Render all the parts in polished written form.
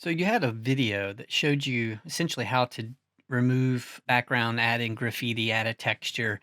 So you had a video that showed you essentially how to remove background, add in graffiti, add a texture.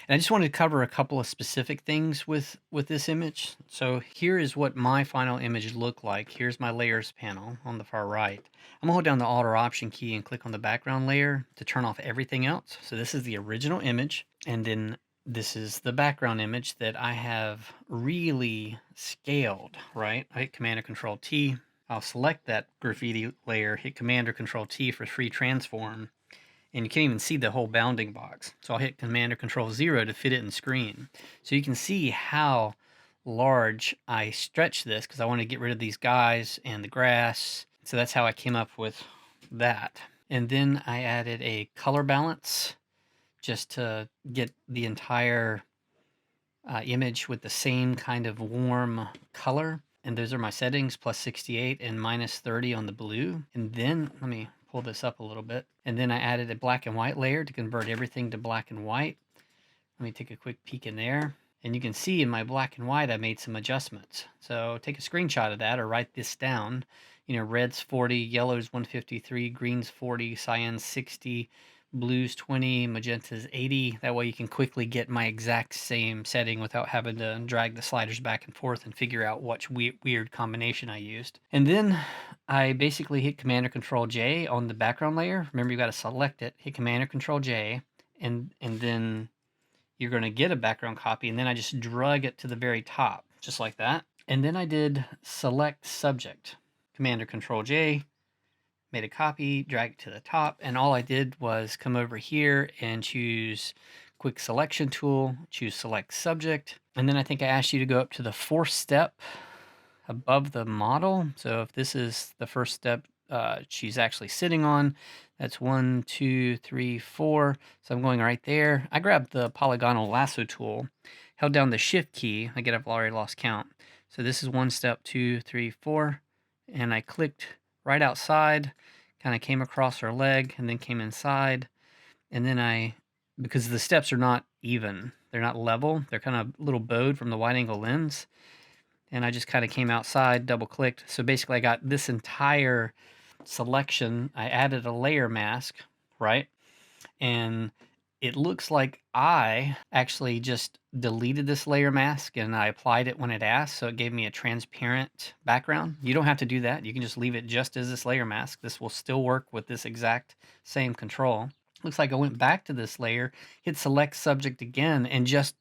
And I just wanted to cover a couple of specific things with this image. So here is what my final image looked like. Here's my layers panel on the far right. I'm gonna hold down the Alt or Option key and click on the background layer to turn off everything else. So this is the original image, and then this is the background image that I have really scaled, right? I hit Command or Control T. I'll select that graffiti layer, hit Command or Control T for free transform, and you can't even see the whole bounding box. So I'll hit Command or Control 0 to fit it in screen. So you can see how large I stretch this because I want to get rid of these guys and the grass. So that's how I came up with that. And then I added a color balance just to get the entire image with the same kind of warm color. And those are my settings, plus 68 and minus 30 on the blue. And then let me pull this up a little bit. And then I added a black and white layer to convert everything to black and white. Let me take a quick peek in there. And you can see in my black and white, I made some adjustments. So take a screenshot of that or write this down. You know, red's 40, yellow's 153, green's 40, cyan's 60, blue's 20, magenta's 80. That way you can quickly get my exact same setting without having to drag the sliders back and forth and figure out what weird combination I used. And then I basically hit Command or Control J on the background layer. Remember, you got to select it, hit Command or Control J, and then you're going to get a background copy, and then I just drug it to the very top, just like that. And then I did select subject, Command or Control J, made a copy, drag it to the top, and all I did was come over here and choose quick selection tool, choose select subject, and then I think I asked you to go up to the fourth step above the model. So if this is the first step she's actually sitting on, that's 1, 2, 3, 4. So I'm going right there. I grabbed the polygonal lasso tool, held down the shift key. Again, I've already lost count. So this is 1 step, 2, 3, 4. And I clicked right outside, kind of came across her leg and then came inside. And then because the steps are not even, they're not level, they're kind of a little bowed from the wide angle lens. And I just kind of came outside, double clicked. So basically I got this entire selection. I added a layer mask, right? And it looks like I actually just deleted this layer mask and I applied it when it asked. So it gave me a transparent background. You don't have to do that. You can just leave it just as this layer mask. This will still work with this exact same control. Looks like I went back to this layer, hit select subject again, and just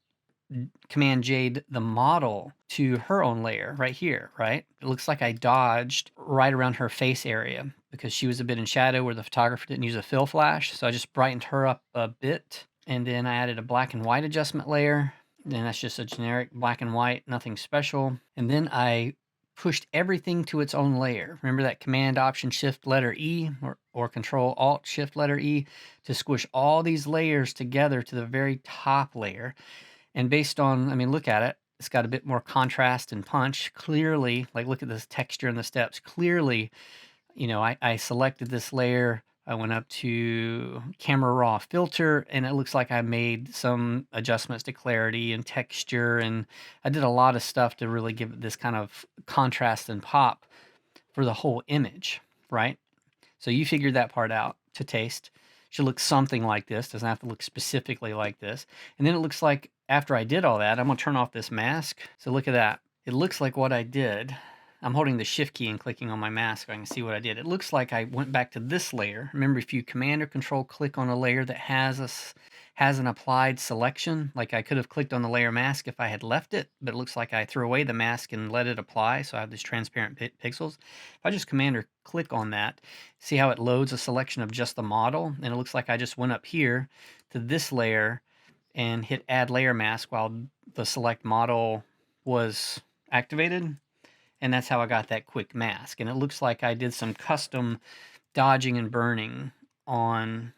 Command J'd the model to her own layer right here, right? It looks like I dodged right around her face area because she was a bit in shadow where the photographer didn't use a fill flash. So I just brightened her up a bit. And then I added a black and white adjustment layer. And that's just a generic black and white, nothing special. And then I pushed everything to its own layer. Remember that Command Option Shift letter E or Control Alt Shift letter E to squish all these layers together to the very top layer. And based on, I mean, look at it. It's got a bit more contrast and punch. Clearly, like look at this texture and the steps. Clearly, you know, I selected this layer. I went up to Camera Raw Filter, and it looks like I made some adjustments to clarity and texture. And I did a lot of stuff to really give it this kind of contrast and pop for the whole image, right? So you figured that part out to taste. Should look something like this. Doesn't have to look specifically like this. And then it looks like after I did all that, I'm going to turn off this mask. So look at that. It looks like what I did. I'm holding the shift key and clicking on my mask. I can see what I did. It looks like I went back to this layer. Remember, if you Command or Control click on a layer that has an applied selection, like I could have clicked on the layer mask if I had left it, but it looks like I threw away the mask and let it apply. So I have these transparent pixels. If I just Command or click on that, see how it loads a selection of just the model. And it looks like I just went up here to this layer and hit add layer mask while the select model was activated. And that's how I got that quick mask. And it looks like I did some custom dodging and burning on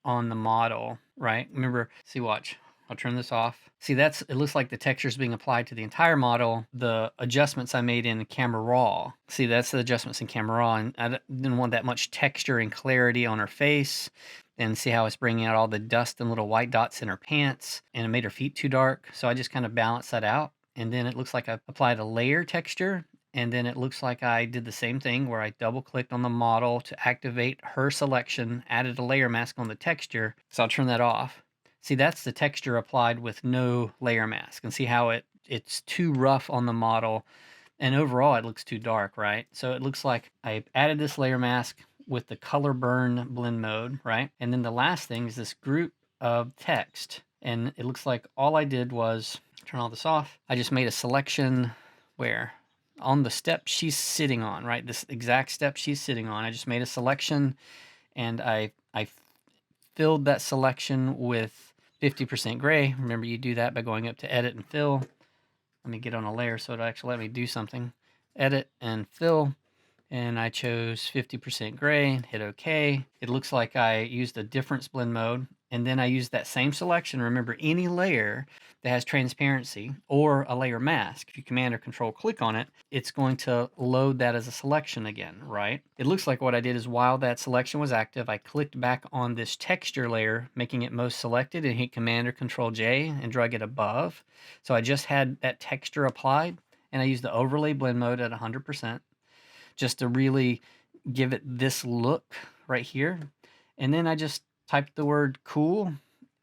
the model, right? Remember, see, watch. I'll turn this off. See, it looks like the texture is being applied to the entire model. The adjustments I made in Camera Raw. See, that's the adjustments in Camera Raw. And I didn't want that much texture and clarity on her face. And see how it's bringing out all the dust and little white dots in her pants. And it made her feet too dark. So I just kind of balanced that out. And then it looks like I applied a layer texture and then it looks like I did the same thing where I double clicked on the model to activate her selection, added a layer mask on the texture. So I'll turn that off. See, that's the texture applied with no layer mask, and see how it's too rough on the model, and overall it looks too dark, right? So it looks like I added this layer mask with the color burn blend mode, right? And then the last thing is this group of text, and it looks like all I did was turn all this off. I just made a selection where on the step she's sitting on, right? This exact step she's sitting on. I just made a selection, and I filled that selection with 50% gray. Remember, you do that by going up to edit and fill. Let me get on a layer so it'll actually let me do something. Edit and fill, and I chose 50% gray and hit OK. It looks like I used a difference blend mode, and then I used that same selection. Remember, any layer that has transparency or a layer mask, if you command or control click on it, it's going to load that as a selection again, right? It looks like what I did is while that selection was active, I clicked back on this texture layer, making it most selected, and hit command or control J and drag it above. So I just had that texture applied, and I used the overlay blend mode at 100%. Just to really give it this look right here. And then I just typed the word cool,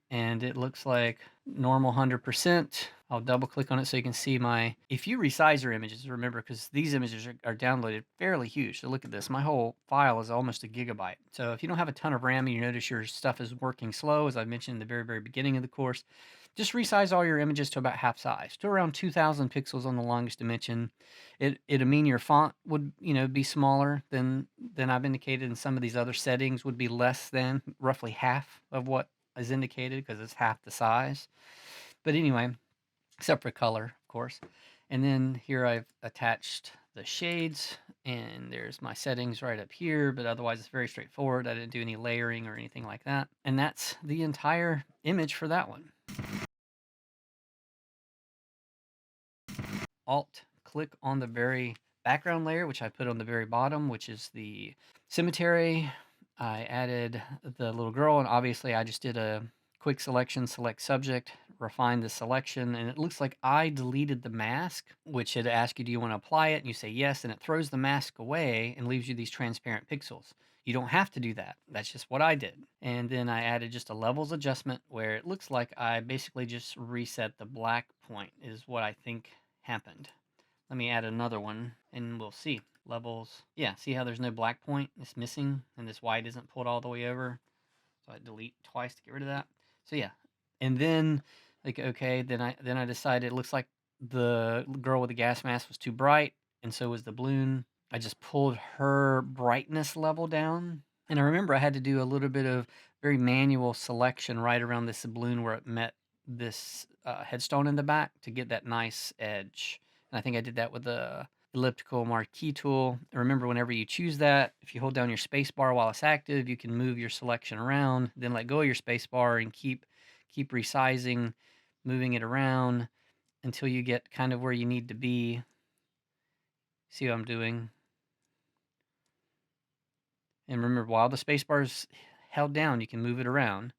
and it looks like normal 100%. I'll double click on it so you can see my, if you resize your images, remember, because these images are downloaded fairly huge. So look at this, my whole file is almost a gigabyte. So if you don't have a ton of RAM and you notice your stuff is working slow, as I mentioned in the very, very beginning of the course, just resize all your images to about half size, to around 2000 pixels on the longest dimension. It'll mean your font would, be smaller than I've indicated, and some of these other settings would be less than roughly half of what is indicated because it's half the size. But anyway, except for color, of course. And then here I've attached the shades, and there's my settings right up here, but otherwise it's very straightforward. I didn't do any layering or anything like that. And that's the entire image for that one. Alt click on the very background layer, which I put on the very bottom, which is the cemetery. I added the little girl, and obviously I just did a quick selection, select subject, refine the selection, and it looks like I deleted the mask, which had asked you, do you want to apply it? And you say yes, and it throws the mask away and leaves you these transparent pixels. You don't have to do that. That's just what I did. And then I added just a levels adjustment where it looks like I basically just reset the black point is what I think happened. Let me add another one and we'll see. Levels. Yeah, see how there's no black point? It's missing and this white isn't pulled all the way over. So I delete twice to get rid of that. So yeah. And then like okay, then I decided it looks like the girl with the gas mask was too bright, and so was the balloon. I just pulled her brightness level down. And I remember I had to do a little bit of very manual selection right around this balloon where it met this headstone in the back to get that nice edge. And I think I did that with the elliptical marquee tool. Remember, whenever you choose that, if you hold down your space bar while it's active, you can move your selection around, then let go of your space bar and keep resizing, moving it around until you get kind of where you need to be. See what I'm doing? And remember, while the space bar is held down, you can move it around.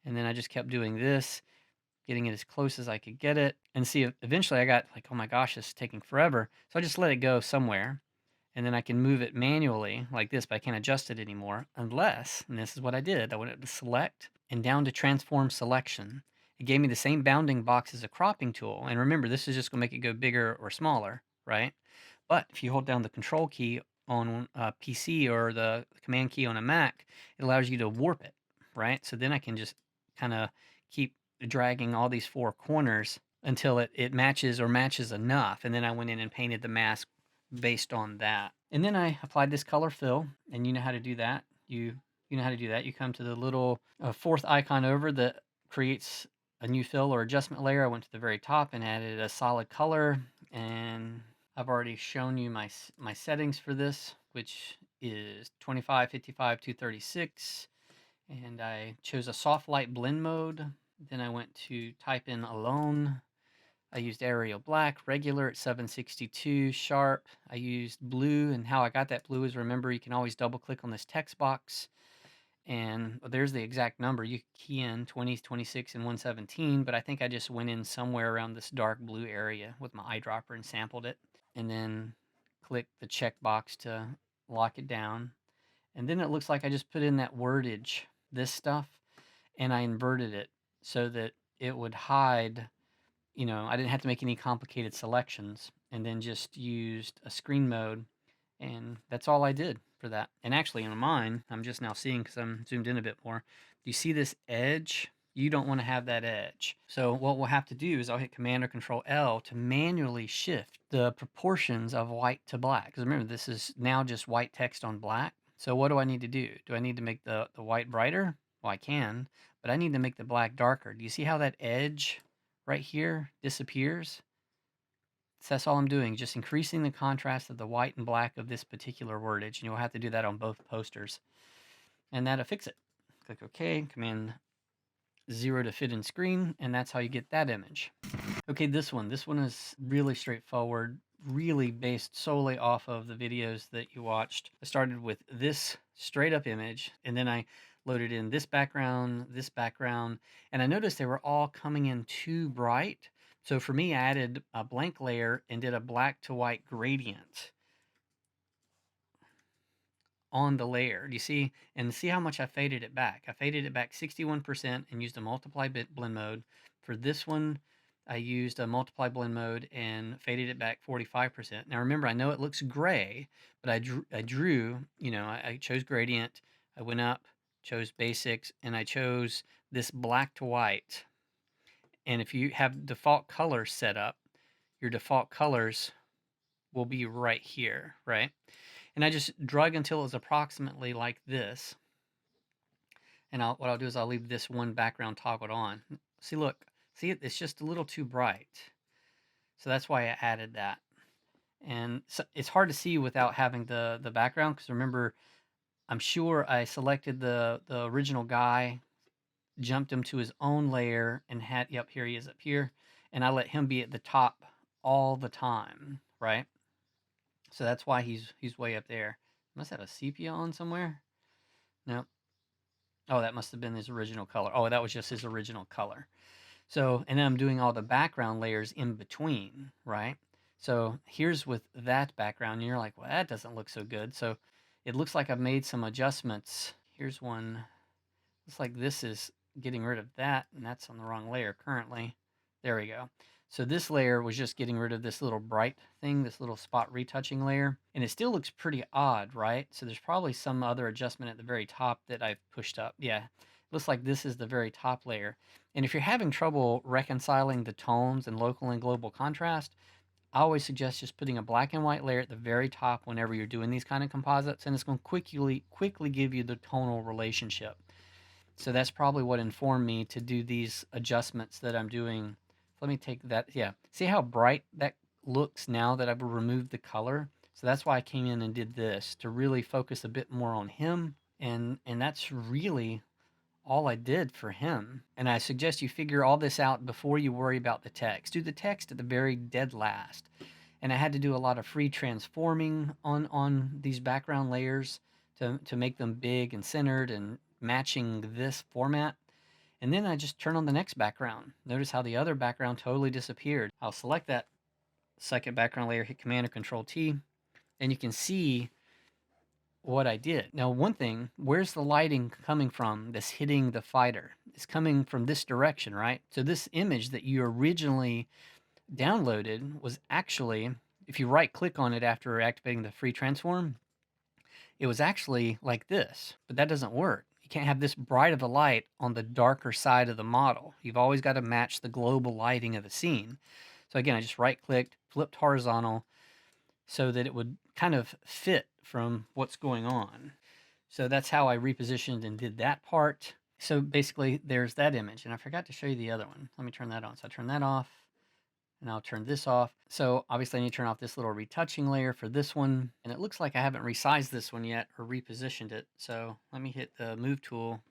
And then I just kept doing this, getting it as close as I could get it. And see, eventually I got like, oh my gosh, this is taking forever. So I just let it go somewhere. And then I can move it manually like this, but I can't adjust it anymore unless, and this is what I did, I went up to select and down to transform selection. It gave me the same bounding box as a cropping tool. And remember, this is just gonna make it go bigger or smaller, right? But if you hold down the control key on a PC or the command key on a Mac, it allows you to warp it, right? So then I can just kind of keep dragging all these four corners until it matches or matches enough. And then I went in and painted the mask based on that. And then I applied this color fill, and you know how to do that. You know how to do that. You come to the little fourth icon over that creates a new fill or adjustment layer. I went to the very top and added a solid color, and I've already shown you my settings for this, which is 25, 55, 236, and I chose a soft light blend mode. Then I went to type in alone. I used Arial Black, regular at 762, sharp. I used blue, and how I got that blue is, remember, you can always double click on this text box, and there's the exact number. You key in 20, 26, and 117, but I think I just went in somewhere around this dark blue area with my eyedropper and sampled it. And then click the checkbox to lock it down. And then it looks like I just put in that wordage, this stuff, and I inverted it so that it would hide, I didn't have to make any complicated selections, and then just used a screen mode, and that's all I did for that. And actually on mine, I'm just now seeing because I'm zoomed in a bit more. Do you see this edge? You don't want to have that edge. So what we'll have to do is I'll hit Command or Control L to manually shift the proportions of white to black. Because remember, this is now just white text on black. So what do I need to do? Do I need to make the white brighter? Well, I can, but I need to make the black darker. Do you see how that edge right here disappears? So that's all I'm doing, just increasing the contrast of the white and black of this particular wordage. And you'll have to do that on both posters. And that'll fix it. Click OK, Command 0 to fit in screen, and that's how you get that image. Okay, this one is really straightforward, really based solely off of the videos that you watched. I started with this straight up image, and then I loaded in this background, and I noticed they were all coming in too bright. So for me, I added a blank layer and did a black to white gradient on the layer. Do you see? And see how much I faded it back. I faded it back 61% and used a multiply bit blend mode. For this one, I used a multiply blend mode and faded it back 45%. Now remember, I know it looks gray, but I drew, I chose gradient, I went up, chose basics, and I chose this black to white. And if you have default colors set up, your default colors will be right here, right? And I just drug until it was approximately like this. And what I'll do is I'll leave this one background toggled on. See, look, see it? It's just a little too bright. So that's why I added that. And so it's hard to see without having the background, because remember, I'm sure I selected the original guy, jumped him to his own layer, and yep, here he is up here. And I let him be at the top all the time, right? So that's why he's way up there. Must have a sepia on somewhere. No. Oh, that must have been his original color. Oh, that was just his original color. So, and then I'm doing all the background layers in between, right? So here's with that background, and you're like, well, that doesn't look so good. So it looks like I've made some adjustments. Here's one. Looks like this is getting rid of that, and that's on the wrong layer currently. There we go. So this layer was just getting rid of this little bright thing, this little spot retouching layer. And it still looks pretty odd, right? So there's probably some other adjustment at the very top that I've pushed up. Yeah, looks like this is the very top layer. And if you're having trouble reconciling the tones and local and global contrast, I always suggest just putting a black and white layer at the very top whenever you're doing these kind of composites, and it's going to quickly give you the tonal relationship. So that's probably what informed me to do these adjustments that I'm doing. Let me take that. Yeah. See how bright that looks now that I've removed the color? So that's why I came in and did this, to really focus a bit more on him. And that's really all I did for him. And I suggest you figure all this out before you worry about the text. Do the text at the very dead last. And I had to do a lot of free transforming on these background layers to make them big and centered and matching this format. And then I just turn on the next background. Notice how the other background totally disappeared. I'll select that second background layer, hit Command or Control T, and you can see what I did. Now, one thing, where's the lighting coming from that's hitting the fighter? It's coming from this direction, right? So this image that you originally downloaded was actually, if you right click on it after activating the free transform, it was actually like this, but that doesn't work. You can't have this bright of a light on the darker side of the model. You've always got to match the global lighting of the scene. So again, I just right clicked, flipped horizontal so that it would kind of fit from what's going on. So that's how I repositioned and did that part. So basically there's that image, and I forgot to show you the other one. Let me turn that on. So I turn that off, and I'll turn this off. So obviously I need to turn off this little retouching layer for this one. And it looks like I haven't resized this one yet or repositioned it. So let me hit the move tool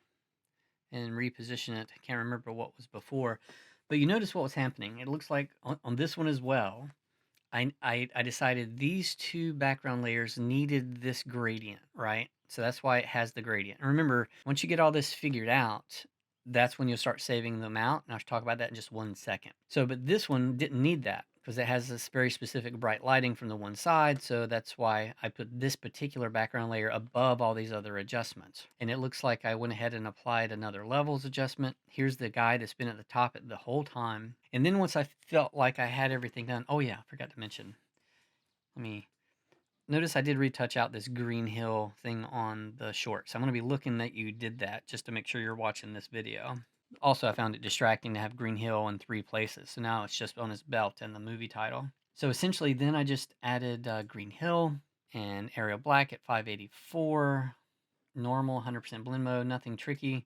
and reposition it. I can't remember what was before, but you notice what was happening. It looks like on this one as well, I decided these two background layers needed this gradient, right? So that's why it has the gradient. And remember, once you get all this figured out, that's when you'll start saving them out. And I'll talk about that in just 1 second. So, but this one didn't need that. because it has this very specific bright lighting from the one side, so that's why I put this particular background layer above all these other adjustments. And it looks like I went ahead and applied another levels adjustment. Here's the guy that's been at the top the whole time. And then once I felt like I had everything done, oh yeah, I forgot to mention. Let me notice I did retouch out this green hill thing on the shorts. I'm going to be looking that you did that just to make sure you're watching this video. Also, I found it distracting to have Green Hill in 3 places, so now it's just on his belt and the movie title. So essentially, then I just added Green Hill and Arial Black at 584, normal 100% blend mode, nothing tricky.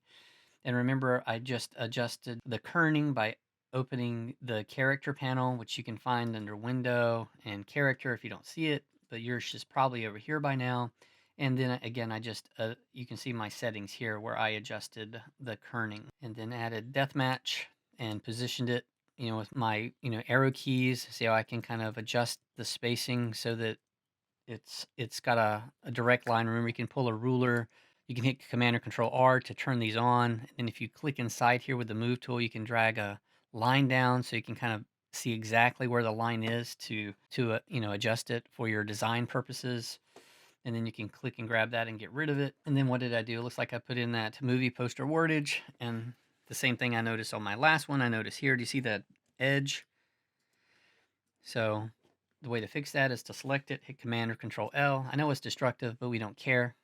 And remember, I just adjusted the kerning by opening the character panel, which you can find under Window and Character if you don't see it, but yours is probably over here by now. And then again, I just, you can see my settings here where I adjusted the kerning and then added deathmatch and positioned it, with my, arrow keys. See how I can kind of adjust the spacing so that it's got a direct line. Remember, you can pull a ruler. You can hit Command or Control R to turn these on. And if you click inside here with the move tool, you can drag a line down so you can kind of see exactly where the line is to adjust it for your design purposes. And then you can click and grab that and get rid of it. And then what did I do? It looks like I put in that movie poster wordage, and the same thing I noticed on my last one, I noticed here. Do you see that edge? So the way to fix that is to select it, hit Command or Control L. I know it's destructive, but we don't care.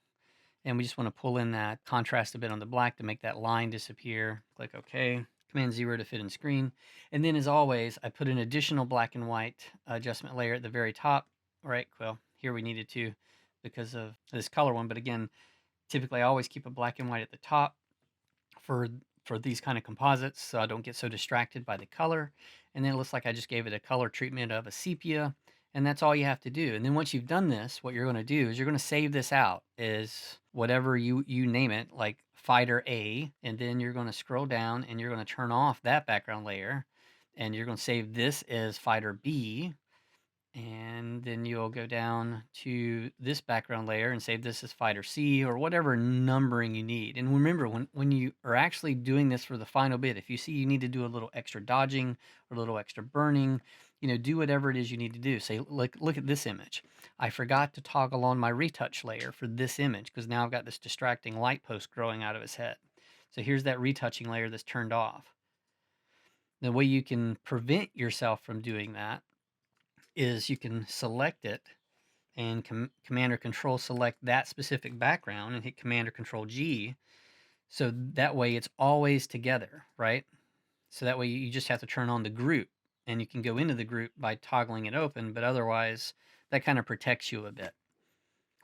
And we just want to pull in that contrast a bit on the black to make that line disappear. Click OK. Command 0 to fit in screen. And then, as always, I put an additional black and white adjustment layer at the very top. Right, well, here we needed to because of this color one. But again, typically I always keep a black and white at the top for these kind of composites, so I don't get so distracted by the color. And then it looks like I just gave it a color treatment of a sepia, and that's all you have to do. And then once you've done this, what you're going to do is you're going to save this out as whatever you name it, like Fighter A, and then you're going to scroll down and you're going to turn off that background layer, and you're going to save this as Fighter B. And then you'll go down to this background layer and save this as Fighter C or whatever numbering you need. And remember, when you are actually doing this for the final bit, if you see you need to do a little extra dodging or a little extra burning, do whatever it is you need to do. Say, look at this image. I forgot to toggle on my retouch layer for this image because now I've got this distracting light post growing out of his head. So here's that retouching layer that's turned off. The way you can prevent yourself from doing that is you can select it and Command or Control select that specific background and hit Command or Control G. So that way it's always together, right? So that way you just have to turn on the group, and you can go into the group by toggling it open, but otherwise that kind of protects you a bit.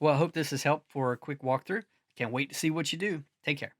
Well, I hope this has helped for a quick walkthrough. Can't wait to see what you do. Take care.